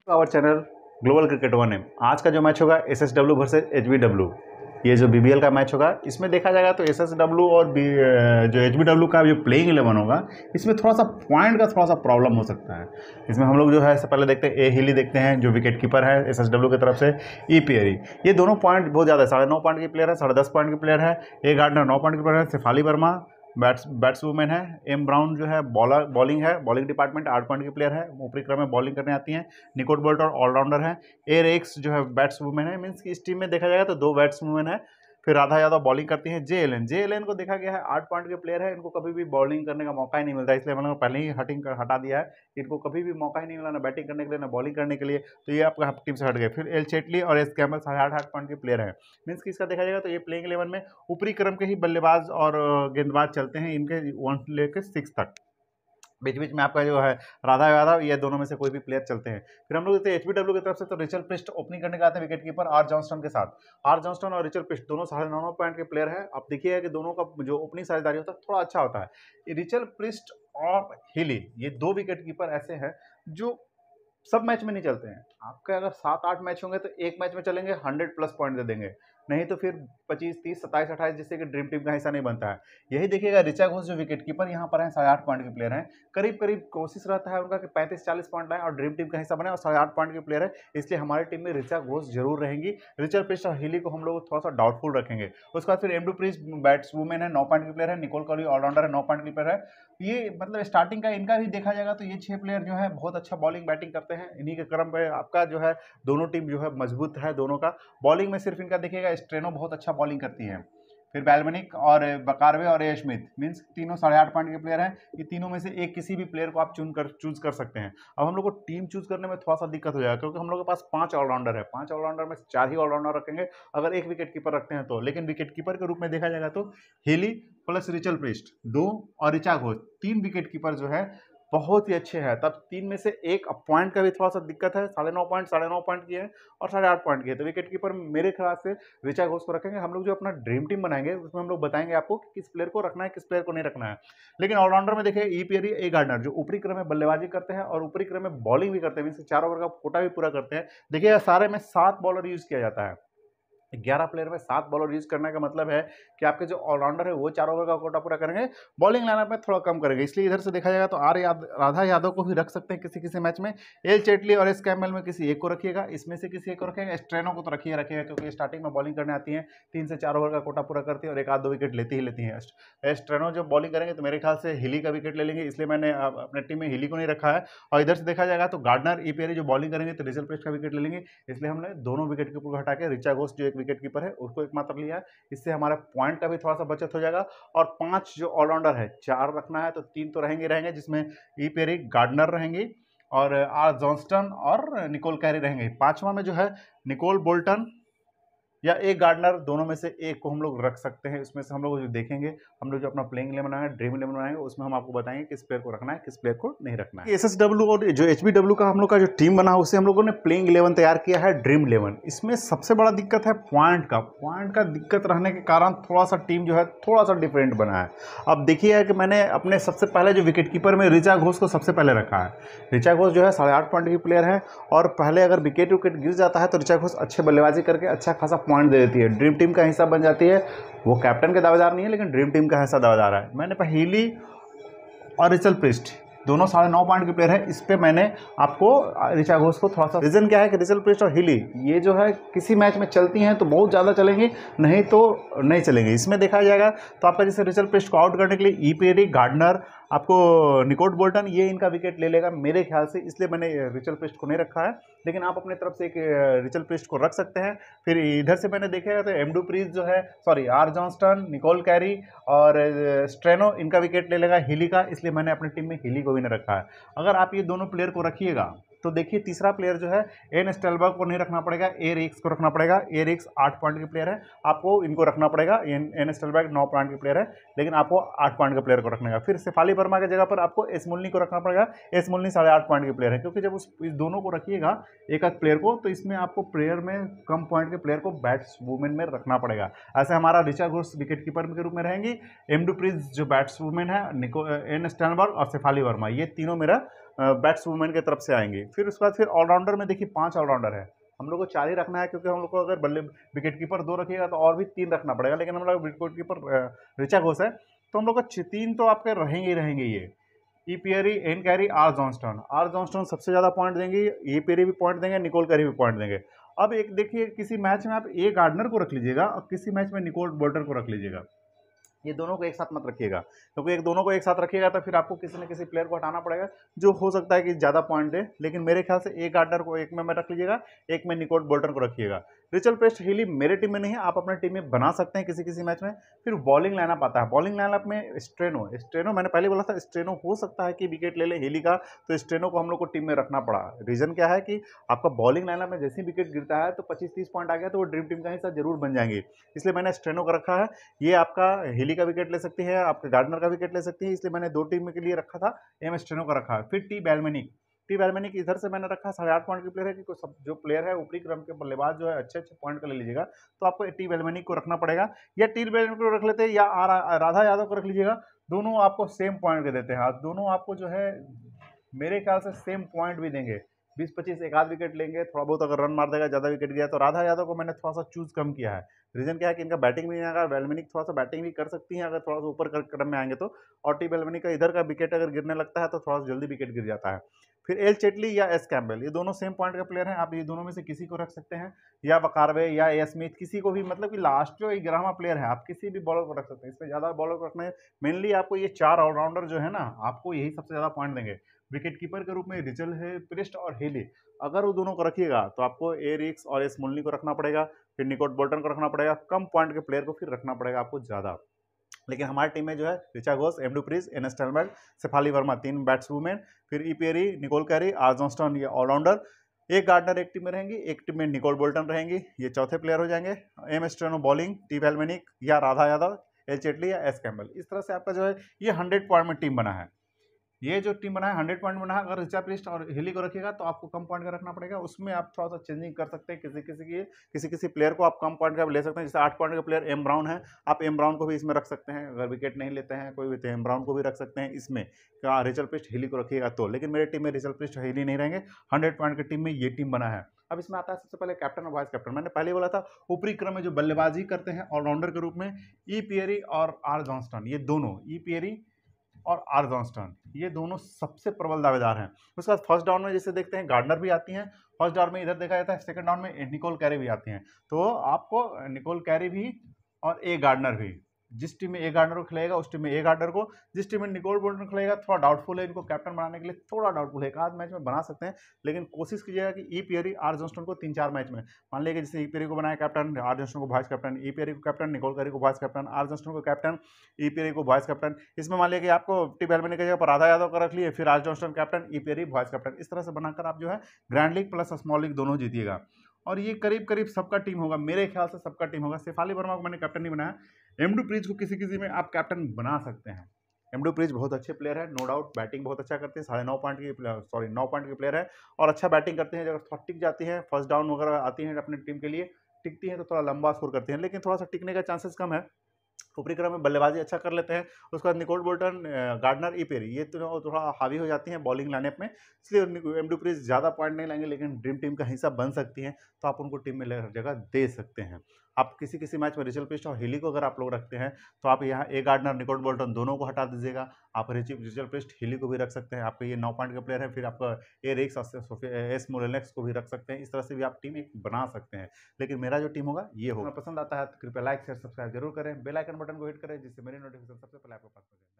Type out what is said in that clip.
Our channel Global Cricket One है। आज का जो मैच होगा एसएसडब्ल्यू वर्सेस एचबीडब्ल्यू, ये जो बीबीएल का मैच होगा इसमें देखा जाएगा तो एसएसडब्ल्यू और जो एचबीडब्ल्यू का जो प्लेइंग 11 होगा इसमें थोड़ा सा पॉइंट का थोड़ा सा प्रॉब्लम हो सकता है। इसमें हम लोग जो है इससे पहले देखते हैं ए हिली देखते हैं जो विकेट कीपर है एसएसडब्ल्यू की तरफ से, ई पेरी, ये दोनों पॉइंट बहुत ज़्यादा है, 9.5 पॉइंट की प्लेयर है, 10.5 पॉइंट की प्लेयर है। ए गार्डनर 9 पॉइंट की प्लेयर है। शेफाली वर्मा बैट्सवुमैन है। एम ब्राउन जो है बॉलिंग है, बॉलिंग डिपार्टमेंट 8 पॉइंट की प्लेयर है, ऊपरी क्रम में बॉलिंग करने आती हैं। निकोट बोल्टर ऑलराउंडर है। ए रेक्स जो है बैट्सवुमैन है, मीन्स कि इस टीम में देखा जाएगा तो 2 बैट्सवुमैन है। फिर राधा यादव बॉलिंग करती हैं। जे एल एन को देखा गया है 8 पॉइंट के प्लेयर है, इनको कभी भी बॉलिंग करने का मौका ही नहीं मिलता, इसलिए मैंने पहले ही हटा दिया है। इनको कभी भी मौका ही नहीं मिला ना बैटिंग करने के लिए ना बॉलिंग करने के लिए, तो ये आपका टीम से हट गए। फिर एल चेटली और एस कैमल 8.5 पॉइंट के प्लेयर हैं। मीन्स कि इसका देखा जाएगा तो ये प्लेइंग 11 में ऊपरी क्रम के ही बल्लेबाज और गेंदबाज चलते हैं, इनके 1 से लेकर 6 तक। बीच बीच में आपका जो है राधा यादव, ये दोनों में से कोई भी प्लेयर चलते हैं। फिर हम लोग देखते हैं एचबीडब्ल्यू की तरफ से तो रिचल प्रिस्ट ओपनिंग करने का आते हैं विकेट कीपर आर जॉनस्टन के साथ। आर जॉनस्टन और रिचल प्रिस्ट दोनों 9.5 पॉइंट के प्लेयर है। आप देखिए कि दोनों का जो ओपनिंग साझेदारी होता है थोड़ा अच्छा होता है। रिचल प्रिस्ट और हिली, ये 2 विकेट कीपर ऐसे हैं जो सब मैच में नहीं चलते हैं। आपके अगर 7-8 मैच होंगे तो एक मैच में चलेंगे 100+ पॉइंट दे देंगे, नहीं तो फिर 25, 30, 27, 28 जिससे कि ड्रीम टीम का हिस्सा नहीं बनता है। यही देखिएगा रिचा घोष जो विकेट कीपर यहाँ पर हैं 8.5 पॉइंट के प्लेयर हैं। करीब करीब कोशिश रहता है उनका कि 35-40 पॉइंट लाएं और ड्रीम टीम का हिस्सा बने, और 8.5 पॉइंट के प्लेयर है, इसलिए हमारी टीम में रिचा घोष जरूर रहेंगी। रिचल प्रिस्ट और हिली को हम लोग थोड़ा सा डाउटफुल रखेंगे। उसके बाद फिर एमडू प्रिस्ट बैट्सवुमैन है, 9 पॉइंट की प्लेयर है। निकोल कॉली ऑलराउंडर है, 9 पॉइंट की प्लेयर है। ये मतलब स्टार्टिंग का इनका भी देखा जाएगा तो ये 6 प्लेयर जो है बहुत अच्छा बॉलिंग बैटिंग करते हैं। इन्हीं के क्रम पे आपका जो है दोनों टीम जो है मजबूत है दोनों का। बॉलिंग में सिर्फ इनका देखिएगा स्ट्रेनो बहुत अच्छा बॉलिंग करती है। फिर बैल्मनिक और बकारवे और ए स्मिथ, मीन्स तीनों 8.5 पॉइंट के प्लेयर हैं। ये तीनों में से एक किसी भी प्लेयर को आप चूज कर सकते हैं। अब हम लोग को टीम चूज करने में थोड़ा सा दिक्कत हो जाएगा क्योंकि हम लोग के पास 5 ऑलराउंडर है। 5 ऑलराउंडर में 4 ही ऑलराउंडर रखेंगे अगर एक विकेट कीपर रखते हैं तो। लेकिन विकेट कीपर के रूप में देखा जाएगा तो हिली प्लस रिचल प्रिस्ट 2 और रिचा घोष 3 विकेट कीपर जो है बहुत ही अच्छे हैं। तब 3 में से एक पॉइंट का भी थोड़ा सा दिक्कत है, 9.5 पॉइंट की है और 8.5 पॉइंट की है। तो विकेट कीपर मेरे ख्याल से रिचा घोष को रखेंगे। हम लोग जो अपना ड्रीम टीम बनाएंगे उसमें हम लोग बताएंगे आपको कि किस प्लेयर को रखना है किस प्लेयर को नहीं रखना है। लेकिन ऑलराउंडर में देखिए ई पेरी, ए गार्डनर जो ऊपरी क्रम में बल्लेबाजी करते हैं और ऊपरी क्रम में बॉलिंग भी करते हैं, मीन्स 4 ओवर का कोटा भी पूरा करते हैं। देखिए सारे में 7 बॉलर यूज किया जाता है। 11 प्लेयर में 7 बॉलर यूज करने का मतलब है कि आपके जो ऑलराउंडर है वो 4 ओवर का कोटा पूरा करेंगे, बॉलिंग लाइनअप में थोड़ा कम करेंगे। इसलिए इधर से देखा जाएगा तो राधा यादव को भी रख सकते हैं किसी किसी मैच में। एल चेटली और एस कैमल में किसी एक को रखिएगा, इसमें से किसी एक को रखेंगे। स्ट्रेनो को तो रखिएगा क्योंकि स्टार्टिंग में बॉलिंग करने आती है, 3 से 4 ओवर का कोटा पूरा करती है और 1-2 विकेट लेती ही हैं। स्ट्रेनो जब बॉलिंग करेंगे तो मेरे ख्याल से हिली का विकेट ले लेंगे, इसलिए मैंने अपने टीम में हिली को नहीं रखा है। और इधर से देखा जाएगा तो गार्डनर, ई पेरी जो बॉलिंग करेंगे तो रिचल प्रिस्ट का विकेट ले लेंगे, इसलिए हमने दोनों विकेट कीपर को हटा के रिचा घोष जो एक विकेट कीपर है उसको एकमात्र लिया है। इससे हमारा पॉइंट का भी थोड़ा सा बचत हो जाएगा। और 5 जो ऑलराउंडर है 4 रखना है तो 3 तो रहेंगे जिसमें ई पेरी, गार्डनर रहेंगे और आर जॉनस्टन और निकोल कैरी रहेंगे। 5वां में जो है निकोल बोल्टन या एक गार्डनर, दोनों में से एक को हम लोग रख सकते हैं। इसमें से हम लोग जो देखेंगे, हम लोग जो अपना प्लेइंग 11 बनाएंगे, ड्रीम 11 बनाएंगे, उसमें हम आपको बताएंगे किस प्लेयर को रखना है किस प्लेयर को नहीं रखना है। एसएसडब्ल्यू और जो एचबीडब्ल्यू का हम लोग का जो टीम बना उससे हम लोगों ने प्लेइंग 11 तैयार किया है ड्रीम 11। इसमें सबसे बड़ा दिक्कत है पॉइंट का दिक्कत रहने के कारण थोड़ा सा टीम जो है थोड़ा सा डिफरेंट बना है। अब देखिए कि मैंने अपने सबसे पहले जो विकेट कीपर में रिचा घोष को सबसे पहले रखा है। रिचा घोष जो है 8.5 पॉइंट की प्लेयर है और पहले अगर विकेट गिर जाता है तो रिचा घोष अच्छे बल्लेबाजी करके अच्छा खासा पॉइंट दे देती है, ड्रीम टीम का हिस्सा बन जाती है। वो कैप्टन के दावेदार नहीं है लेकिन ड्रीम टीम का हिस्सा दावेदार है। मैंने हिली और रिचल प्रिस्ट दोनों 9.5 पॉइंट के प्लेयर है, इस पे मैंने आपको रिचा घोष को थोड़ा सा, रीजन क्या है कि रिचल प्रिस्ट और हिली ये जो है किसी मैच में चलती हैं तो बहुत ज़्यादा चलेंगी, नहीं तो नहीं चलेंगी। इसमें देखा जाएगा तो आपका जैसे रिचल प्रिस्ट को आउट करने के लिए ई पेरी, गार्डनर, आपको निकोट बोल्टन, ये इनका विकेट ले लेगा मेरे ख्याल से, इसलिए मैंने रिचल प्रिस्ट को नहीं रखा है। लेकिन आप अपने तरफ से एक रिचल प्रिस्ट को रख सकते हैं। फिर इधर से मैंने देखा तो एमडू प्रिस्ट जो है आर जॉनस्टन, निकोल कैरी और स्ट्रेनो, इनका विकेट ले लेगा हिली का, इसलिए मैंने अपनी टीम में हिली को भी नहीं रखा है। अगर आप ये दोनों प्लेयर को रखिएगा तो देखिए तीसरा प्लेयर जो है एन स्टेलबर्ग को नहीं रखना पड़ेगा, ए रेक्स को रखना पड़ेगा। ए रेक्स 8 पॉइंट के प्लेयर है, आपको इनको रखना पड़ेगा। एन स्टेलबर्ग 9 पॉइंट के प्लेयर है लेकिन आपको 8 पॉइंट के प्लेयर को रखना है। फिर शेफाली वर्मा की जगह पर आपको एस मुल्नी को रखना पड़ेगा। एस मुल्नी 8.5 पॉइंट के प्लेयर है, क्योंकि जब इस दोनों को रखिएगा एक प्लेयर को तो इसमें आपको प्लेयर में कम पॉइंट के प्लेयर को बैट्सवुमैन में रखना पड़ेगा। ऐसे हमारा रिचा घोष विकेट कीपर के रूप में रहेंगी, एमडू प्रिस्ट जो बैट्सवुमैन है, एन स्टेलबर्ग और शेफाली वर्मा, ये तीनों मेरा बैट्समैन की तरफ से आएंगे। फिर उसके बाद फिर ऑलराउंडर में देखिए 5 ऑलराउंडर है, हम लोग को 4 ही रखना है, क्योंकि हम लोग को अगर बल्ले विकेट कीपर 2 रखिएगा तो और भी 3 रखना पड़ेगा, लेकिन हम लोग विकेट कीपर ऋचा घोष है तो हम लोग को 3 तो आपके रहेंगे ही रहेंगे। ये ई पियरी, एन कैरी, आर जॉनस्टन सबसे ज़्यादा पॉइंट देंगे, ई पियरी भी पॉइंट देंगे, निकोल कैरी भी पॉइंट देंगे। अब एक देखिए, किसी मैच में आप ए गार्डनर को रख लीजिएगा और किसी मैच में निकोल बोल्टर को रख लीजिएगा, ये दोनों को एक साथ मत रखिएगा, क्योंकि एक दोनों को एक साथ रखिएगा तो फिर आपको किसी न किसी प्लेयर को हटाना पड़ेगा जो हो सकता है कि ज़्यादा पॉइंट दे। लेकिन मेरे ख्याल से एक गार्डनर को एक में रख लीजिएगा, एक में निकोट बोल्टर को रखिएगा। रिचल पेस्ट हेली मेरे टीम में नहीं है, आप अपने टीम में बना सकते हैं किसी किसी मैच में। फिर बॉलिंग लाइनअप आता है, बॉलिंग लाइनअप में स्ट्रेनो मैंने पहले बोला था, स्ट्रेनो हो सकता है कि विकेट ले ले हेली का, तो स्ट्रेनो को हम लोग को टीम में रखना पड़ा। रीज़न क्या है कि आपका बॉलिंग लाइनअप में जैसे ही विकेट गिरता है तो 25-30 पॉइंट आ गया तो वो ड्रीम टीम का हिस्सा जरूर बन जाएंगे, इसलिए मैंने स्ट्रेनो को रखा है। ये आपका हेली का विकेट ले सकती है, आपके गार्डनर का विकेट ले सकती है, इसलिए मैंने 2 टीम के लिए रखा था, एम स्ट्रेनो का रखा है। फिर टी बैल्मेनिक इधर से मैंने रखा 8.5 पॉइंट की प्लेयर है, कि सब जो प्लेयर है ऊपरी क्रम के बल्लेबाज जो है अच्छे पॉइंट का ले लीजिएगा, तो आपको टी बैल्मेनिक को रखना पड़ेगा, या टी बैल्मेनिक को रख लेते हैं या राधा यादव को रख लीजिएगा। दोनों आपको सेम पॉइंट के देते हैं, दोनों आपको जो है मेरे ख्याल से सेम पॉइंट भी देंगे, 20-25 एक आध विकेट लेंगे, थोड़ा बहुत अगर रन मार देगा, ज़्यादा विकेट गया तो राधा यादव को मैंने थोड़ा सा चूज कम किया है। रीजन क्या है कि इनका बैटिंग भी नहीं आएगा, बैल्मेनिक थोड़ा सा बैटिंग भी कर सकती है अगर थोड़ा सा ऊपर क्रम में आएंगे तो, और टी बैल्मेनिक का इधर का विकेट अगर गिरने लगता है तो थोड़ा सा जल्दी विकेट गिर जाता है। फिर एल चेटली या एस कैम्बेल, ये दोनों सेम पॉइंट के प्लेयर हैं, आप ये दोनों में से किसी को रख सकते हैं, या वकारवे या ए स्मिथ, किसी को भी, मतलब कि लास्ट जो 11वां प्लेयर है आप किसी भी बॉलर को रख सकते हैं, इसमें ज़्यादा बॉलर को रखना है। मेनली आपको ये 4 ऑलराउंडर जो है ना, आपको यही सबसे ज़्यादा पॉइंट देंगे। विकेट कीपर के रूप में रिचल है, प्रिस्ट और हेली, अगर वो दोनों को रखिएगा तो आपको ए रिक्स और एस मुरली को रखना पड़ेगा, फिर निकोट बोल्टन को रखना पड़ेगा, कम पॉइंट के प्लेयर को फिर रखना पड़ेगा आपको ज़्यादा। लेकिन हमारी टीम में जो है Richa Ghosh, M du Preez, N S टेलमेट, शेफाली वर्मा 3 बैट्समैन, फिर E Perry, Nicole Carey, R Johnston ये ऑलराउंडर, एक गार्डनर एक टीम में रहेंगी, एक टीम में निकोल बोल्टन रहेंगी, ये चौथे प्लेयर हो जाएंगे। एम स्ट्रेनो बॉलिंग, टी बैल्मेनिक या राधा यादव, एल चेटली या एस कैम्बल, इस तरह से आपका जो है ये 100 पॉइंट में टीम बना है। ये जो टीम बना है 100 पॉइंट बना है, अगर रिचा प्रिस्ट और हेली को रखिएगा तो आपको कम पॉइंट का रखना पड़ेगा, उसमें आप थोड़ा सा चेंजिंग कर सकते हैं, किसी प्लेयर को आप कम पॉइंट का ले सकते हैं। जैसे 8 पॉइंट का प्लेयर एम ब्राउन है, आप एम ब्राउन को भी इसमें रख सकते हैं, अगर विकेट नहीं लेते हैं कोई भी तो एम ब्राउन को भी रख सकते हैं इसमें, क्या रिचल प्रिस्ट हेली को रखिएगा तो। लेकिन मेरी टीम में रिचल प्रिस्ट और हेली नहीं रहेंगे, 100 पॉइंट की टीम में ये टीम बना है। अब इसमें आता है सबसे पहले कैप्टन और वाइस कैप्टन। मैंने पहले बोला था ऊपरी क्रम में जो बल्लेबाजी करते हैं ऑलराउंडर के रूप में, ई पियरी और आर जॉनस्टन, ये दोनों ई पियरी और आर जॉनस्टन ये दोनों सबसे प्रबल दावेदार हैं। उसके बाद फर्स्ट डाउन में जैसे देखते हैं गार्डनर भी आती हैं, फर्स्ट डाउन में इधर देखा जाता है, सेकंड डाउन में निकोल कैरी भी आती हैं, तो आपको निकोल कैरी भी और ए गार्डनर भी, जिस टीम में ए गार्डनर को खिलाएगा उस टीम में ए गार्डनर को, जिस टीम में निकोल बोल्टन खिलाएगा थोड़ा डाउटफुल है, इनको कैप्टन बनाने के लिए थोड़ा डाउटफुल है, एक आध मैच में बना सकते हैं, लेकिन कोशिश कीजिएगा कि ई पियरी आर जॉनस्टन को 3-4 मैच में, मान लीजिए जैसे ई पियरी को बनाया कैप्टन, आर जॉनस्टन को वाइस कैप्टन, ई पियरी को कैप्टन, निकोल कैरी को वाइस कैप्टन, आर जॉनस्टन को कैप्टन, ई पियरी को वाइस कैप्टन। इसमें मान लिया कि आपको टी बैल्मेनिक की जगह पर राधा यादव का रख लिए, फिर R Johnston captain, E Perry vice captain, इस तरह से बनाकर आप जो है grand league plus small league दोनों जीतिएगा। और ये करीब करीब सबका टीम होगा, मेरे ख्याल से सबका टीम होगा। शेफाली वर्मा को मैंने कैप्टन नहीं बनाया, एम डुप्रीज को किसी किसी में आप कैप्टन बना सकते हैं। एम डुप्रीज बहुत अच्छे प्लेयर है, नो डाउट, बैटिंग बहुत अच्छा करते हैं, 9.5 पॉइंट की 9 पॉइंट के प्लेयर है और अच्छा बैटिंग करते हैं। जब थोड़ा टिक जाती है, फर्स्ट डाउन वगैरह आती है अपनी टीम के लिए, टिकती हैं तो थोड़ा लंबा स्कोर करते हैं, लेकिन थोड़ा सा टिकने का चांसेस कम है। ऊपरी क्रम में बल्लेबाजी अच्छा कर लेते हैं। उसके बाद निकोल बोल्टन, गार्डनर, ई पेरी, ये तो थोड़ा हावी हो जाती हैं बॉलिंग लाइनअप में, इसलिए एम डुप्रीज ज़्यादा पॉइंट नहीं लाएंगे, लेकिन ड्रीम टीम का हिस्सा बन सकती हैं, तो आप उनको टीम में जगह दे सकते हैं। आप किसी किसी मैच में रिचल प्रिस्ट और हेली को अगर आप लोग रखते हैं तो आप यहाँ ए गार्डनर, निकोल बोल्टन दोनों को हटा दीजिएगा, आप रिचल प्रिस्ट, हेली को भी रख सकते हैं, आपके ये 9 पॉइंट के प्लेयर हैं, फिर आपका ए रिक्स, एस मोरेलेक्स को भी रख सकते हैं, इस तरह से भी आप टीम एक बना सकते हैं। लेकिन मेरा जो टीम होगा ये होगा। पसंद आता है तो कृपया लाइक शेयर सब्सक्राइब जरूर करें, बेल आइकन बटन को हिट करें, जिससे मेरी नोटिफिकेशन सबसे पहले आपको पास हो जाए।